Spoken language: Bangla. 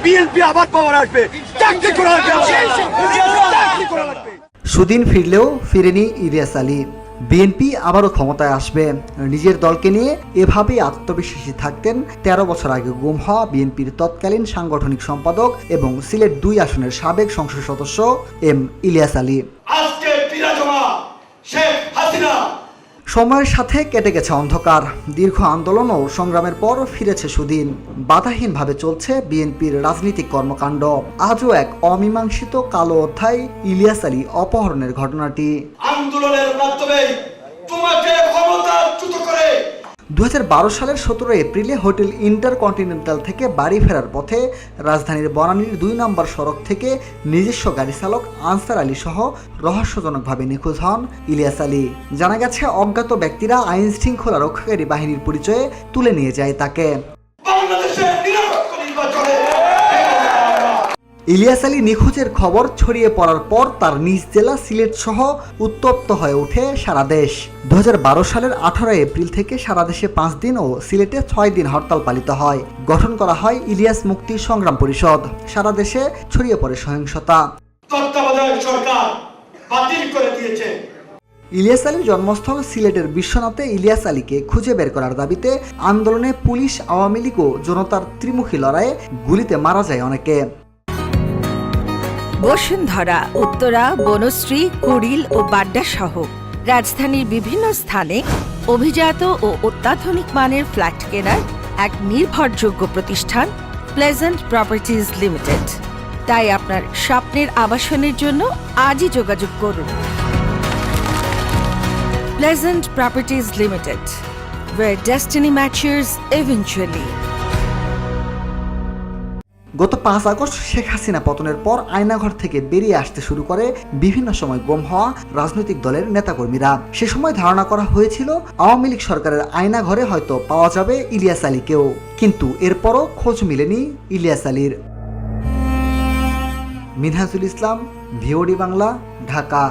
বিএনপি আবার পাওয়ার আসবে, চাকরি করা লাগবে। সুদিন ফিরলেও ফিরেনি ইলিয়াস আলী। বিএনপি আবারও ক্ষমতায় আসবে, নিজের দলকে নিয়ে এভাবেই আত্মবিশ্বাসী থাকতেন 13 বছর আগে গুম হওয়া বিএনপির তৎকালীন সাংগঠনিক সম্পাদক এবং সিলেট 2 আসনের সাবেক সংসদ সদস্য এম ইলিয়াস আলী। আজকে বিরাজমা শেখ হাসিনা। সময়ের সাথে কেটে গেছে অন্ধকার, দীর্ঘ আন্দোলন ও সংগ্রামের পর ফিরেছে সুদিন। বাধাহীনভাবে চলছে বিএনপির রাজনৈতিক কর্মকাণ্ড। আজও এক অমীমাংসিত কালো অধ্যায় ইলিয়াস আলী অপহরণের ঘটনাটি। আন্দোলনের মাধ্যমে তোমাকে ক্ষমতাচ্যুত করে 2012 সালের 17 এপ্রিলে হোটেল ইন্টারকন্টিনেন্টাল থেকে বাড়ি ফেরার পথে রাজধানীর বনানীর 2 নম্বর সড়ক থেকে নিজস্ব গাড়ি চালক আনসার আলী সহ রহস্যজনকভাবে নিখোঁজ হন ইলিয়াস আলী। জানা গেছে অজ্ঞাত ব্যক্তিরা আইন শৃঙ্খলা রক্ষাকারী বাহিনীর পরিচয়ে তুলে নিয়ে যায় তাকে। বাংলাদেশের নিরপেক্ষ নির্বাচনে ইলিয়াস আলী নিখোঁজের খবর ছড়িয়ে পড়ার পর তার নিজ জেলা সিলেট সহ উত্তপ্ত হয়ে ওঠে সারা দেশ। 2012 সালের 18 এপ্রিল থেকে সারা দেশে 5 দিন ও সিলেটে 6 দিন হরতাল পালিত হয়। গঠন করা হয় ইলিয়াস মুক্তি সংগ্রাম পরিষদ। সারা দেশে ছড়িয়ে পড়ে সহিংসতা। তত্ত্বাবধায়ক সরকার বাতিল করে দিয়েছে। ইলিয়াস আলীর জন্মস্থল সিলেটের বিশ্বনাথে ইলিয়াস আলীকে খুঁজে বের করার দাবিতে আন্দোলনে পুলিশ, আওয়ামী লীগ ও জনতার ত্রিমুখী লড়াইয়ে গুলিতে মারা যায় অনেকে। বসুন্ধরা, উত্তরা, বনশ্রী, কুড়িল ও বাড্ডা সহ রাজধানীর বিভিন্ন স্থানে অভিজাত ও অত্যাধুনিক মানের ফ্ল্যাট কেনার এক নির্ভরযোগ্য প্রতিষ্ঠান প্লেজেন্ট প্রপার্টিজ লিমিটেড। তাই আপনার স্বপ্নের আবাসনের জন্য আজই যোগাযোগ করুন। Pleasant properties limited, where destiny matures eventually. গত 5 আগস্ট শেখ হাসিনা পতনের পর আয়নাঘর থেকে বেরিয়ে আসতে শুরু করে বিভিন্ন সময় গুম হওয়া রাজনৈতিক দলের নেতাকর্মীরা। সে সময় ধারণা করা হয়েছিল আওয়ামী লীগ সরকারের আয়নাঘরে হয়তো পাওয়া যাবে ইলিয়াস আলীকেও, কিন্তু এরপরও খোঁজ মিলেনি ইলিয়াস আলীর। মিনহাজুল ইসলাম, ভিওডি বাংলা, ঢাকা।